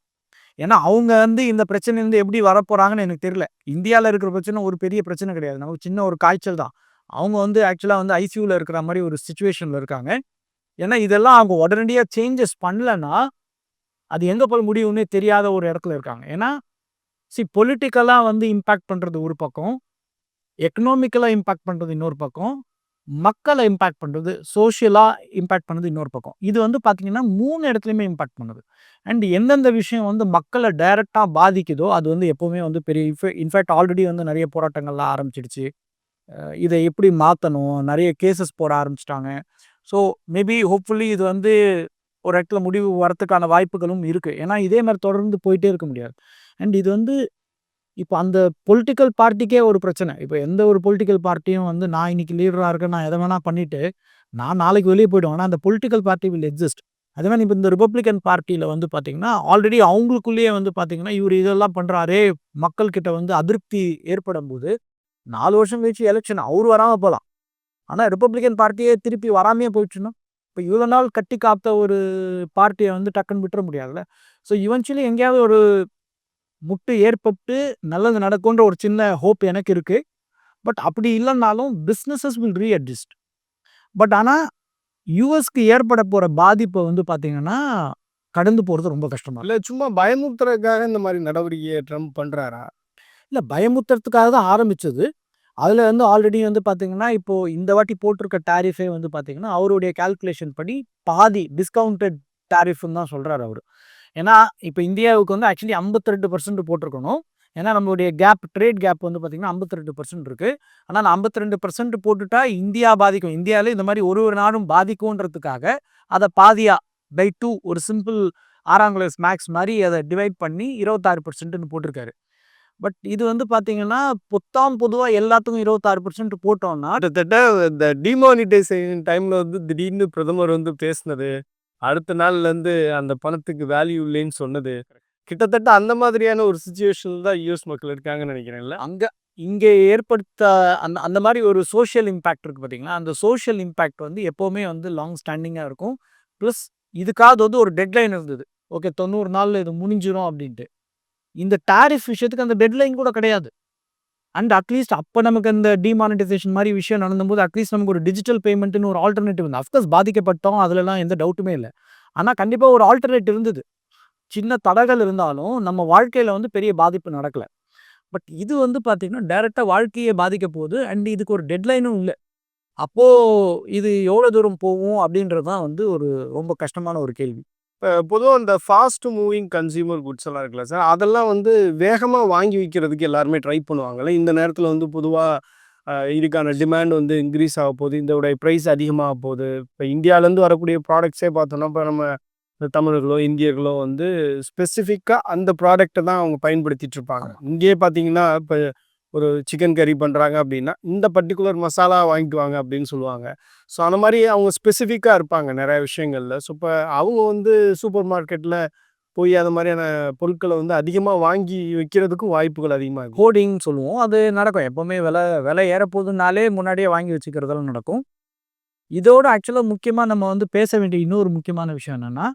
ஏன்னா, அவங்க வந்து இந்த பிரச்சனையிலருந்து எப்படி வரப்போறாங்கன்னு எனக்கு தெரியல. இந்தியால இருக்கிற பிரச்சனை ஒரு பெரிய பிரச்சனை கிடையாது. நமக்கு சின்ன ஒரு காய்ச்சல் தான். அவங்க வந்து ஆக்சுவலா வந்து ஐசியூல இருக்கிற மாரி ஒரு சிச்சுவேஷன்ல இருக்காங்க. ஏன்னா, இதெல்லாம் அவங்க உடனடியா சேஞ்சஸ் பண்ணலன்னா, அது எங்க போய் முடியும்னே தெரியாத ஒரு இடத்துல இருக்காங்க. ஏன்னா, பொலிட்டிக்கலா வந்து இம்பாக்ட் பண்றது ஒரு பக்கம், எக்கனாமிக்கலா இம்பாக்ட் பண்றது இன்னொரு பக்கம், மக்கள இம்பாக்ட் பண்றது, சோசியலா இம்பாக்ட் பண்ணது இன்னொரு பக்கம். இது வந்து பார்த்தீங்கன்னா 3 இடத்துலயுமே இம்பாக்ட் பண்ணுது. அண்ட் எந்தெந்த விஷயம் வந்து மக்கள டைரக்ட்டா பாதிக்குதோ, அது வந்து எப்பவுமே வந்து பெரிய இன்ஃபாக்ட் ஆல்ரெடி வந்து நெறைய போராட்டங்கள்லாம் ஆரம்பிச்சிடுச்சு. இத எப்படி மாத்தணும்? நெறைய கேஸஸ் போட ஆரம்பிச்சுட்டாங்க. ஸோ மேபி ஹோப்ஃபுல்லி இது வந்து ஒரு இடத்துல முடிவு வரதுக்கான வாய்ப்புகளும் இருக்கு. ஏன்னா இதே மாரி தொடர்ந்து போயிட்டே இருக்க முடியாது. அண்ட் இது வந்து இப்ப அந்த பொலிட்டிக்கல் பார்ட்டிக்கே ஒரு பிரச்சனை. இப்ப எந்த ஒரு பொலிட்டிக்கல் பார்ட்டியும் வந்து நான் இன்னைக்கு லீடரா இருக்கேன், நான் எத வேணா பண்ணிட்டு, நான் நாளைக்கு வெளிய போயிடுவேன். ஆனா அந்த பொலிட்டிக்கல் பார்ட்டி வில் எக்ஸிஸ்ட். அதே மாரி இப்ப இந்த ரிப்பப்ளிகன் பார்ட்டில வந்து பார்த்தீங்கன்னா, ஆல்ரெடி அவங்களுக்குள்ளேயே வந்து பார்த்தீங்கன்னா, இவரு இதெல்லாம் பண்றாரே, மக்கள் கிட்ட வந்து அதிருப்தி ஏற்படும்போது, 4 வருஷம் கழிச்சு எலக்ஷன் அவரு வராம போலாம். ஆனா ரிப்பப்ளிகன் பார்ட்டியே திருப்பி வராமயே போயிடுச்சுன்னா, இப்ப இவ்வளோ நாள் கட்டி காத்த ஒரு பார்ட்டிய வந்து டக்குன்னு விட்டுற முடியாதுல்ல. ஸோ இவென்ச்சுவலி எங்கேயாவது ஒரு முட்டு ஏற்பட்டு நல்லது நடக்குன்ற ஒரு சின்ன ஹோப் எனக்கு இருக்கு. பட் அப்படி இல்லன்னாலும் பிசினஸஸ் வில் ரீஅட்ஜஸ்ட். பட் ஆனா யுஎஸ்க்கு ஏற்பட போற பாதிப்ப வந்து பார்த்தீங்கன்னா, கடந்து போறது ரொம்ப கஷ்டமா இல்ல இருக்கும். சும்மா பயமுறுத்துறதுக்காக இந்த மாரி நடவடிக்கைய ட்ரம்ப் பண்றாரா? இல்ல பயமுறுத்துறதுக்காக தான் ஆரம்பிச்சது. அதுல வந்து ஆல்ரெடி வந்து பார்த்தீங்கன்னா, இப்போ இந்த வாட்டி போட்டிருக்க டாரிஃபே வந்து பார்த்தீங்கன்னா, அவருடைய கால்குலேஷன் படி பாதி டிஸ்கவுண்டட் டாரிஃப்ன்னு தான் சொல்றாரு அவரு. ஏன்னா, இப்ப இந்தியாவுக்கு வந்து ஆக்சுவலி 52% போட்டிருக்கணும். ஏன்னா, நம்மளுடைய ட்ரேட் கேப் வந்து பார்த்தீங்கன்னா 52% இருக்கு. ஆனா, நான் 52% போட்டுட்டா இந்தியா பாதிக்கும். இந்தியால இந்த மாரி ஒரு ஒரு நாடும் பாதிக்கும்ன்றதுக்காக, அத பாதியா பை 2 ஒரு சிம்பிள் 6ஆம் கிளாஸ் மேத்ஸ் மாரி அத டிவைட் பண்ணி 26%ன்னு போட்டிருக்காரு. பட் இது வந்து பார்த்தீங்கன்னா, பொதுவா எல்லாத்துக்கும் 26% போட்டோம்னா, கிட்டத்தட்ட இந்த டிமானிட்டைசேஷன் டைம்ல வந்து திடீர்னு பிரதமர் வந்து பேசினது, அடுத்த நாள்லேருந்து அந்த பணத்துக்கு வேல்யூ இல்லைன்னு சொன்னது. கிட்டத்தட்ட அந்த மாதிரியான ஒரு சிச்சுவேஷன்ல தான் யுஎஸ் மக்கள் இருக்காங்கன்னு நினைக்கிறேன்ல. அங்க இங்க ஏற்படுத்த அந்த அந்த மாரி ஒரு சோசியல் இம்பாக்ட் இருக்கு பார்த்தீங்களா? அந்த சோசியல் இம்பாக்ட் வந்து எப்பவுமே வந்து லாங் ஸ்டாண்டிங்கா இருக்கும். பிளஸ் இதுக்காவது வந்து ஒரு டெட்லைன் இருந்தது. ஓகே 90 நாள்ல இது முடிஞ்சிரும் அப்டின்ட்டு. இந்த டாரிஃப் விஷயத்துக்கு அந்த டெட்லைன் கூட கிடையாது. அண்ட் அட்லீஸ்ட் அப்ப நமக்கு அந்த டிமானிட்டைசேஷன் மாரி விஷயம் நடந்தபோது அட்லீஸ்ட் நமக்கு ஒரு டிஜிட்டல் பேமெண்ட்ன்னு ஒரு ஆல்டர்னேட்டிவ் இருந்தது. அஃப்கோர்ஸ் பாதிக்கப்பட்டோம். அதுலலாம் எந்த டவுட்டுமே இல்ல. ஆனா கண்டிப்பா ஒரு ஆல்டர்னேட் இருந்தது. சின்ன தடங்கல் இருந்தாலும் நம்ம வாழ்க்கையில வந்து பெரிய பாதிப்பு நடக்கல. பட் இது வந்து பார்த்தீங்கன்னா, டைரக்ட்டா வாழ்க்கையே பாதிக்க போகுது. அண்ட் இதுக்கு ஒரு டெட்லைனும் இல்ல. அப்போ இது எவ்வளோ தூரம் போகும் அப்படின்றது தான் வந்து ஒரு ரொம்ப கஷ்டமான ஒரு கேள்வி. இப்ப பொதுவா இந்த ஃபாஸ்ட் மூவிங் கன்சியூமர் குட்ஸ் எல்லாம் இருக்குல்ல சார், அதெல்லாம் வந்து வேகமா வாங்கி விக்கிறதுக்கு எல்லாருமே ட்ரை பண்ணுவாங்கல்ல. இந்த நேரத்தில வந்து பொதுவா இதுக்கான டிமாண்ட் வந்து இன்கிரீஸ் ஆக போகுது. இதோடைய பிரைஸ் அதிகமாக போகுது. இப்ப இந்தியாவிலேருந்து வரக்கூடிய ப்ராடக்ட்ஸே பார்த்தோம்னா, இப்ப நம்ம தமிழர்களோ, இந்தியர்களோ வந்து ஸ்பெசிஃபிக்கா அந்த ப்ராடக்ட்ட தான் அவங்க பயன்படுத்திட்டு இருப்பாங்க. ஆமா. இங்கேயே பார்த்தீங்கன்னா, இப்ப ஒரு சிக்கன் கறி பண்றாங்க அப்படின்னா, இந்த பர்ட்டிகுலர் மசாலா வாங்கிட்டு வாங்க அப்படின்னு சொல்லுவாங்க. ஸோ அந்த மாரி அவங்க ஸ்பெசிஃபிக்கா இருப்பாங்க நெறைய விஷயங்கள்ல. ஸோ இப்ப அவங்க வந்து சூப்பர் மார்க்கெட்ல போய் அது மாரியான பொருட்கள வந்து அதிகமா வாங்கி விக்கிறதுக்கும் வாய்ப்புகள் அதிகமா இருக்கு. ஹோர்டிங் சொல்லுவோம். அது நடக்கும். எப்பவுமே விலை ஏறப்போகுதுனாலே முன்னாடியே வாங்கி வச்சுக்கிறதெல்லாம் நடக்கும். இதோட ஆக்சுவலா முக்கியமா நம்ம வந்து பேச வேண்டிய இன்னொரு முக்கியமான விஷயம் என்னன்னா,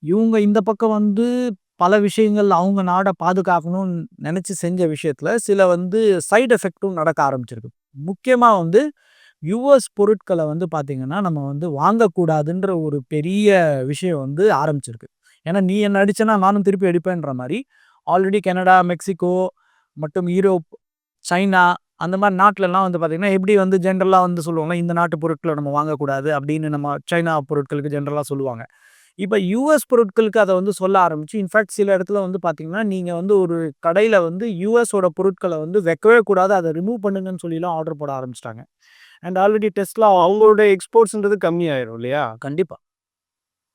இவங்க இந்த பக்கம் வந்து பல விஷயங்கள் அவங்க நாட பாதுகாக்கணும்னு நினைச்சு செஞ்ச விஷயத்துல சில வந்து சைடு எஃபெக்ட்டும் நடக்க ஆரம்பிச்சிருக்கு. முக்கியமா வந்து யுஎஸ் பொருட்கள வந்து பார்த்தீங்கன்னா, நம்ம வந்து வாங்கக்கூடாதுன்ற ஒரு பெரிய விஷயம் வந்து ஆரம்பிச்சிருக்கு. ஏன்னா, நீ என்ன அடிச்சேன்னா நானும் திருப்பி அடிப்பேன்ற மாரி ஆல்ரெடி கனடா, மெக்சிகோ மற்றும் யூரோப், சைனா அந்த மாரி நாட்லலாம் வந்து பார்த்தீங்கன்னா, எப்படி வந்து ஜென்ரலா வந்து சொல்லுவாங்கல்ல, இந்த நாட்டு பொருட்கள நம்ம வாங்கக்கூடாது அப்படின்னு நம்ம சைனா பொருட்களுக்கு ஜென்ரலா சொல்லுவாங்க. இப்ப யுஎஸ் பொருட்களுக்கு அத வந்து சொல்ல ஆரம்பிச்சு, இன்ஃபாக்ட் சில இடத்துல வந்து பார்த்தீங்கன்னா, நீங்க வந்து ஒரு கடையில வந்து யுஎஸோட பொருட்கள வந்து வைக்கவே கூடாது. அத ரிமூவ் பண்ணுங்கன்னு சொல்லிலாம் ஆர்டர் போட ஆரம்பிச்சுட்டாங்க. அண்ட் ஆல்ரெடி Tesla அவங்களோட எக்ஸ்போர்ட்ஸ்ன்றது கம்மியாயிரும் இல்லையா? கண்டிப்பா.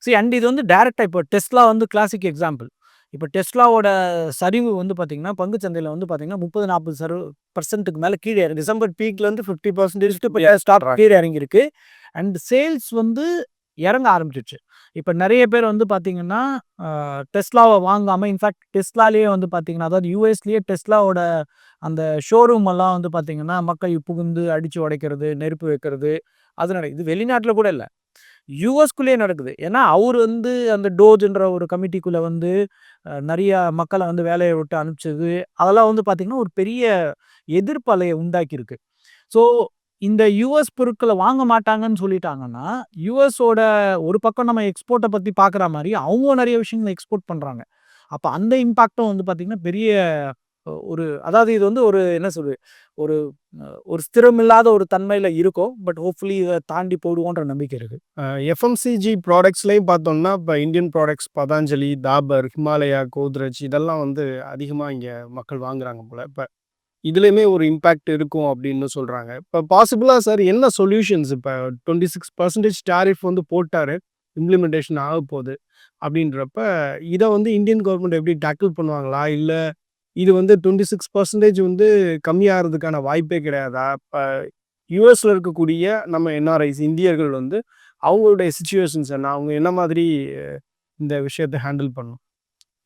அண்ட் இது வந்து டைரக்ட்டா இப்போ Tesla வந்து கிளாசிக் எக்ஸாம்பிள். இப்ப Teslaவோட சரிவு வந்து பார்த்தீங்கன்னா, பங்குச் சந்தையில வந்து பார்த்தீங்கன்னா 30, 40% மேல கீழ இறங்குச்சு. டிசம்பர் பீக்லேருந்து 50% 50% ஸ்டாக் கீழ இறங்கியிருக்கு. அண்ட் சேல்ஸ் வந்து இறங்க ஆரம்பிச்சுருச்சு. இப்ப நெறைய பேர் வந்து பார்த்தீங்கன்னா, Teslaவ வாங்காம இன்ஃபாக்ட் Teslaலயே வந்து பார்த்தீங்கன்னா, அதாவது யுஎஸ்லயே Teslaவோட அந்த ஷோரூம் எல்லாம் வந்து பார்த்தீங்கன்னா, மக்கள் புகுந்து அடிச்சு உடைக்கிறது, நெருப்பு வைக்கிறது, அது இது வெளிநாட்ல கூட இல்ல. யுஎஸ்குள்ளேயே நடக்குது. ஏன்னா, அவரு வந்து அந்த டோஜ்ன்ற ஒரு கமிட்டிக்குள்ள வந்து நெறைய மக்கள வந்து வேலைய விட்டு அனுப்பிச்சது, அதெல்லாம் வந்து பார்த்தீங்கன்னா, ஒரு பெரிய எதிர்ப்பு அலைய உண்டாக்கியிருக்கு. ஸோ, இந்த யுஎஸ் பொருட்கள வாங்க மாட்டாங்கன்னு சொல்லிட்டாங்கன்னா, யுஎஸோட ஒரு பக்கம் நம்ம எக்ஸ்போர்ட்ட பத்தி பார்க்குற மாரி, அவங்க நெறைய விஷயங்கள எக்ஸ்போர்ட் பண்றாங்க. அப்ப அந்த இம்பாக்டும் வந்து பார்த்தீங்கன்னா, பெரிய ஒரு அதாவது இது வந்து ஒரு என்ன சொல்றது? ஒரு ஒரு ஸ்திரமில்லாத ஒரு தன்மையில இருக்கும். பட் ஹோப்ஃபுல்லி இத தாண்டி போடுவோன்ற நம்பிக்கை இருக்கு. எஃப்எம்சிஜி ப்ராடக்ட்ஸ்லேயும் பார்த்தோம்னா, இப்போ இந்தியன் ப்ராடக்ட்ஸ் பதாஞ்சலி, டாபர், ஹிமாலயா, கோத்ரெஜ் இதெல்லாம் வந்து அதிகமாக இங்கே மக்கள் வாங்குறாங்க போல. இப்போ இதுலேயுமே ஒரு இம்பேக்ட் இருக்கும் அப்படின்னு சொல்கிறாங்க. இப்போ பாசிபிளாக சார் என்ன சொல்யூஷன்ஸ் இப்போ 26% டாரிஃப் வந்து போட்டாரு, இம்ப்ளிமெண்டேஷன் ஆகப்போகுது அப்படின்றப்ப, இதை வந்து இந்தியன் கவர்மெண்ட் எப்படி டேக்கிள் பண்ணுவாங்களா? இல்லை இது வந்து 26% வந்து கம்மியாகிறதுக்கான வாய்ப்பே கிடையாதா? இப்போ யுஎஸ்ல இருக்கக்கூடிய நம்ம என்ஆர்ஐஸ் இந்தியர்கள் வந்து அவங்களுடைய சிச்சுவேஷன்ஸ் என்ன? அவங்க என்ன மாதிரி இந்த விஷயத்த ஹேண்டில் பண்ணணும்?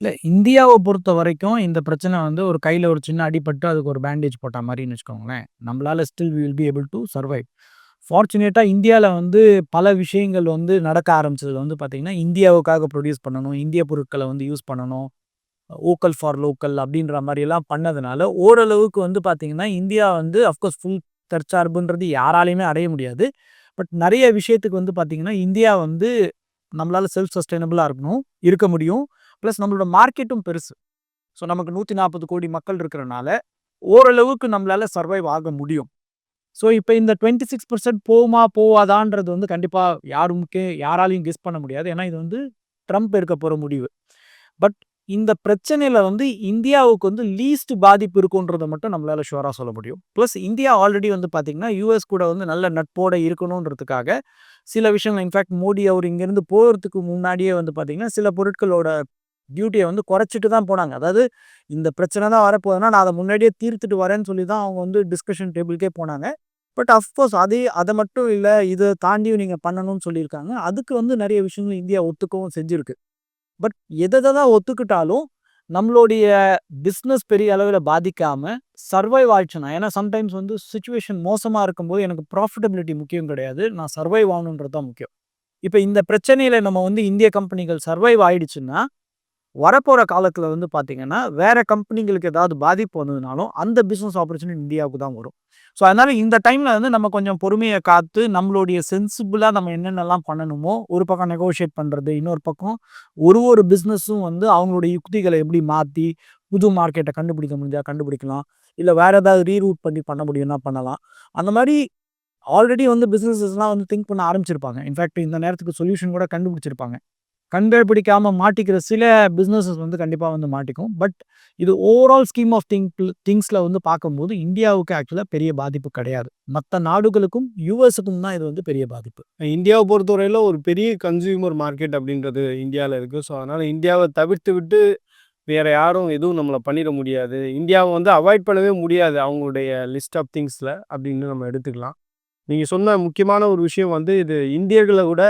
இல்ல இந்தியாவ பொறுத்தவரைக்கும் இந்த பிரச்சனை வந்து ஒரு கையில ஒரு சின்ன அடிபட்டு அதுக்கு ஒரு பேண்டேஜ் போட்டா மாரின்னு வச்சுக்கோங்களேன். நம்மளால still we will be able to survive. ஃபார்ச்சுனேட்டா இந்தியால வந்து பல விஷயங்கள் வந்து நடக்க ஆரம்பிச்சது வந்து பார்த்தீங்கன்னா, இந்தியாவுக்காக ப்ரொடியூஸ் பண்ணணும். இந்திய பொருட்கள வந்து யூஸ் பண்ணணும். வோக்கல் ஃபார் லோக்கல் அப்படின்ற மாரிலாம் பண்ணதுனால, ஓரளவுக்கு வந்து பார்த்தீங்கன்னா, இந்தியா வந்து அஃப்கோர்ஸ் ஃபுல் தற்சார்புன்றது யாராலயுமே அடைய முடியாது. பட் நெறைய விஷயத்துக்கு வந்து பார்த்தீங்கன்னா, இந்தியா வந்து நம்மளால செல்ஃப் சஸ்டெய்னபிளா இருக்க முடியும். பிளஸ் நம்மளோட மார்க்கெட்டும் பெருசு. ஸோ நமக்கு 140 கோடி மக்கள் இருக்கிறனால, ஓரளவுக்கு நம்மளால சர்வைவ் ஆக முடியும். ஸோ இப்ப இந்த 26% போகுமா, போவாதான்றது வந்து கண்டிப்பா யாராலயும் கெஸ் பண்ண முடியாது. ஏன்னா இது வந்து ட்ரம்ப் எடுக்க போற முடிவு. பட் இந்த பிரச்சனையில வந்து இந்தியாவுக்கு வந்து லீஸ்ட் பாதிப்பு இருக்குன்றத மட்டும் நம்மளால ஷூரா சொல்ல முடியும். பிளஸ் இந்தியா ஆல்ரெடி வந்து பார்த்தீங்கன்னா, யுஎஸ் கூட வந்து நல்ல நட்போட இருக்கணுன்றதுக்காக சில விஷயங்கள் இன்ஃபாக்ட் மோடி அவர் இங்கேருந்து போறதுக்கு முன்னாடியே வந்து பார்த்தீங்கன்னா, சில பொருட்களோட டியூட்டிய வந்து குறைச்சிட்டு தான் போனாங்க. அதாவது இந்த பிரச்சனை தான் வரப்போகுதுன்னா, நான் அத முன்னாடியே தீர்த்துட்டு வரேன்னு சொல்லி தான் அவங்க வந்து டிஸ்கஷன் டேபிள்க்கே போனாங்க. பட் அஃப்கோர்ஸ் அத மட்டும் இல்ல, இத தாண்டியும் நீங்க பண்ணணும்னு சொல்லியிருக்காங்க. அதுக்கு வந்து நெறைய விஷயங்கள் இந்தியா ஒத்துக்கவும் செஞ்சிருக்கு. பட் தான் ஒத்துக்கிட்டாலும், நம்மளுடைய பிசினஸ் பெரிய அளவில பாதிக்காம சர்வைவ் ஆயிடுச்சுன்னா, ஏன்னா சம்டைம்ஸ் வந்து சிச்சுவேஷன் மோசமா இருக்கும்போது எனக்கு ப்ராஃபிட்டபிலிட்டி முக்கியம் கிடையாது. நான் சர்வைவ் ஆகணுன்றது தான் முக்கியம். இப்ப இந்த பிரச்சனையில நம்ம வந்து இந்திய கம்பெனிகள் சர்வைவ் ஆயிடுச்சுன்னா, வரப்போற காலத்துல வந்து பார்த்தீங்கன்னா, வேற கம்பெனிங்களுக்கு ஏதாவது பாதிப்பு வந்ததுனாலும், அந்த பிசினஸ் ஆப்பர்ச்சுனிட்டி இந்தியாவுக்கு தான் வரும். ஸோ, அதனால இந்த டைம்ல வந்து நம்ம கொஞ்சம் பொறுமைய காத்து, நம்மளுடைய சென்சிபிளா நம்ம என்னென்னலாம் பண்ணணுமோ, ஒரு பக்கம் நெகோஷியேட் பண்றது, இன்னொரு பக்கம் ஒரு பிசினஸும் வந்து அவங்களுடைய யுக்திகள எப்படி மாத்தி, புது மார்க்கெட்ட கண்டுபிடிக்க முடிஞ்சா கண்டுபிடிக்கலாம். இல்ல வேற ஏதாவது ரீரூட் பண்ணி பண்ண முடியும்னா பண்ணலாம். அந்த மாரி ஆல்ரெடி வந்து பிசினஸஸ்லாம் வந்து திங்க் பண்ண ஆரம்பிச்சிருப்பாங்க. இன்ஃபாக்ட் இந்த நேரத்துக்கு சொல்யூஷன் கூட கண்டுபிடிச்சிருப்பாங்க. கண்டுபிடிக்காம மாட்டிக்கிற சில பிசினஸஸ் வந்து கண்டிப்பா வந்து மாட்டிக்கும். பட் இது ஓவரால் ஸ்கீம் ஆஃப் திங்ஸ்ல வந்து பார்க்கும்போது இந்தியாவுக்கு ஆக்சுவலா பெரிய பாதிப்பு கிடையாது. மத்த நாடுகளுக்கும், யுஎஸ்க்கும் தான் இது வந்து பெரிய பாதிப்பு. இந்தியாவை பொறுத்தவரையில ஒரு பெரிய கன்சியூமர் மார்க்கெட் அப்படின்றது இந்தியாவில் இருக்குது. ஸோ அதனால் இந்தியாவை தவிர்த்து விட்டு வேற யாரும் எதுவும் நம்மளை பண்ணிட முடியாது. இந்தியாவை வந்து அவாய்ட் பண்ணவே முடியாது அவங்களுடைய லிஸ்ட் ஆஃப் திங்ஸில் அப்படின்னு நம்ம எடுத்துக்கலாம். நீங்கள் சொன்ன முக்கியமான ஒரு விஷயம் வந்து இது இந்தியர்களை விட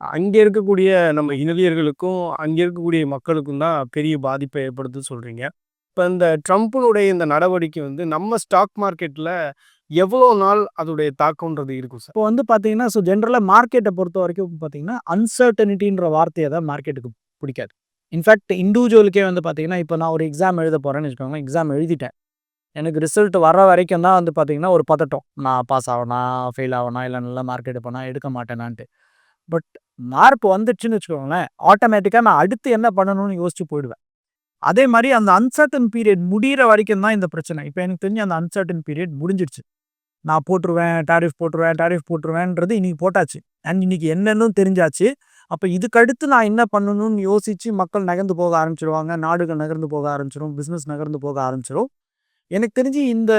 அங்கே இருக்கக்கூடிய நம்ம இந்தியர்களுக்கும் அங்கே இருக்கக்கூடிய மக்களுக்கும் தான் பெரிய பாதிப்பை ஏற்படுத்துன்னு சொல்கிறீங்க. இப்போ இந்த ட்ரம்ப்பினுடைய இந்த நடவடிக்கை வந்து நம்ம ஸ்டாக் மார்க்கெட்டில் எவ்வளோ நாள் அதோடைய தாக்கம்ன்றது இருக்கும் சார்? இப்போ வந்து பார்த்தீங்கன்னா, ஜென்ரலா மார்க்கெட்ட பொறுத்தவரைக்கும் பார்த்தீங்கன்னா, அன்சர்டனிட்டின்ற வார்த்தைய தான் மார்க்கெட்டுக்கு பிடிக்காது. இன்ஃபேக்ட் இண்டிவிஜுவலுக்கே வந்து பார்த்தீங்கன்னா, இப்போ நான் ஒரு எக்ஸாம் எழுத போறேன்னு வச்சுக்கோங்களேன். எக்ஸாம் எழுதிட்டேன். எனக்கு ரிசல்ட் வர்ற வரைக்கும் தான் வந்து பார்த்தீங்கன்னா, ஒரு பதட்டம். நான் பாஸ் ஆவனா? ஃபெயில் ஆவனா? இல்ல நல்ல மார்க் எடுப்பேனா? எடுக்க மாட்டேனான்ட்டு. பட் மார்க் வந்துடுச்சுன்னு வச்சுக்கோங்களேன், ஆட்டோமேட்டிக்கா நான் அடுத்து என்ன பண்ணணும்னு யோசிச்சு போயிடுவேன். அதே மாரி அந்த அன்சர்டன் பீரியட் முடியிற வரைக்கும் தான் இந்த பிரச்சனை. இப்ப எனக்கு தெரிஞ்சு அந்த அன்சர்டன் பீரியட் முடிஞ்சிடுச்சு. நான் போட்டுருவேன், டாரிஃப் போட்டுருவேன்றது இன்னைக்கு போட்டாச்சு. அண்ட் இன்னைக்கு என்னன்னும் தெரிஞ்சாச்சு. அப்ப இதுக்கு அடுத்து நான் என்ன பண்ணணும்னு யோசிச்சு மக்கள் நகர்ந்து போக ஆரம்பிச்சுருவாங்க. நாடுகள் நகர்ந்து போக ஆரம்பிச்சுரும். பிசினஸ் நகர்ந்து போக ஆரம்பிச்சுரும். எனக்கு தெரிஞ்சு இந்த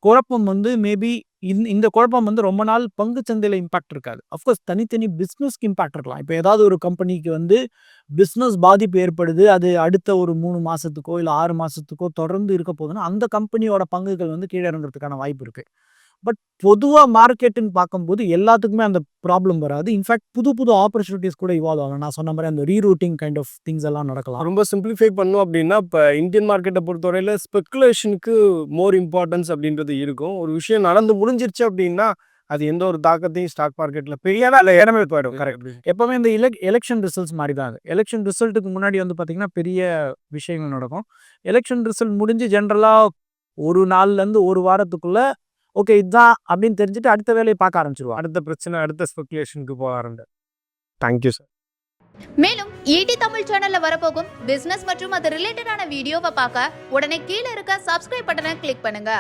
குழப்பம் வந்து மேபி இந்த குழப்பம் வந்து ரொம்ப நாள் பங்குச் சந்தையில இம்பாக்ட் இருக்காது. அஃப்கோர்ஸ் தனித்தனி பிசினஸ்க்கு இம்பாக்ட் இருக்கலாம். இப்ப ஏதாவது ஒரு கம்பெனிக்கு வந்து பிசினஸ் பாதிப்பு ஏற்படுது. அது அடுத்த ஒரு 3 மாசத்துக்கோ, இல்ல 6 மாசத்துக்கோ தொடர்ந்து இருக்க போதுன்னா, அந்த கம்பெனியோட பங்குகள் வந்து கீழ இறங்குறதுக்கான வாய்ப்பு இருக்கு. பட் பொதுவா மார்க்கெட்டுன்னு பார்க்கும்போது எல்லாத்துக்குமே அந்த ப்ராப்ளம் வராது. இன்ஃபாக்ட் புது புது ஆப்பர்ச்சுனிட்டீஸ் கூட இவால்வ் ஆகலாம். நான் சொன்ன மாரி அந்த ரீரூட்டிங் கைண்ட் ஆஃப் திங்ஸ் எல்லாம் நடக்கலாம். ரொம்ப சிம்பிளிஃபை பண்ணோம் அப்படின்னா, இப்ப இந்தியன் மார்க்கெட்ட பொறுத்தவரையில ஸ்பெகுலேஷனுக்கு மோர் இம்பார்ட்டன்ஸ் அப்படின்றது இருக்கும். ஒரு விஷயம் நடந்து முடிஞ்சிருச்சு அப்படின்னா, அது எந்த ஒரு தாக்கத்தையும் ஸ்டாக் மார்க்கெட்ல பெரியதா இல்ல இடமே போயிடும். கரெக்ட். எப்பவுமே இந்த எலக்ஷன் ரிசல்ட்ஸ் மாரி தான் அது. எலக்ஷன் ரிசல்ட்டுக்கு முன்னாடி வந்து பார்த்தீங்கன்னா, பெரிய விஷயங்கள் நடக்கும். எலக்ஷன் ரிசல்ட் முடிஞ்சு ஜெனரலா 1 நாள்லேருந்து 1 வாரத்துக்குள்ள ஓகே இதான் அப்படின்னு தெரிஞ்சுட்டு அடுத்த வேலைய பார்க்க ஆரம்பிச்சுருவாங்க. அடுத்த பிரச்சனை, அடுத்த ஸ்பெகுலேஷனுக்கு போக ஆரம்பிச்சு. Thank you sir. மேலும் ஈடி தமிழ் சேனல்ல வரப்போகும் பிசினஸ் மற்றும் அது ரிலேட்டடான வீடியோவை பார்க்க உடனே கீழே இருக்க சப்ஸ்கிரைப் பட்டனை கிளிக் பண்ணுங்க.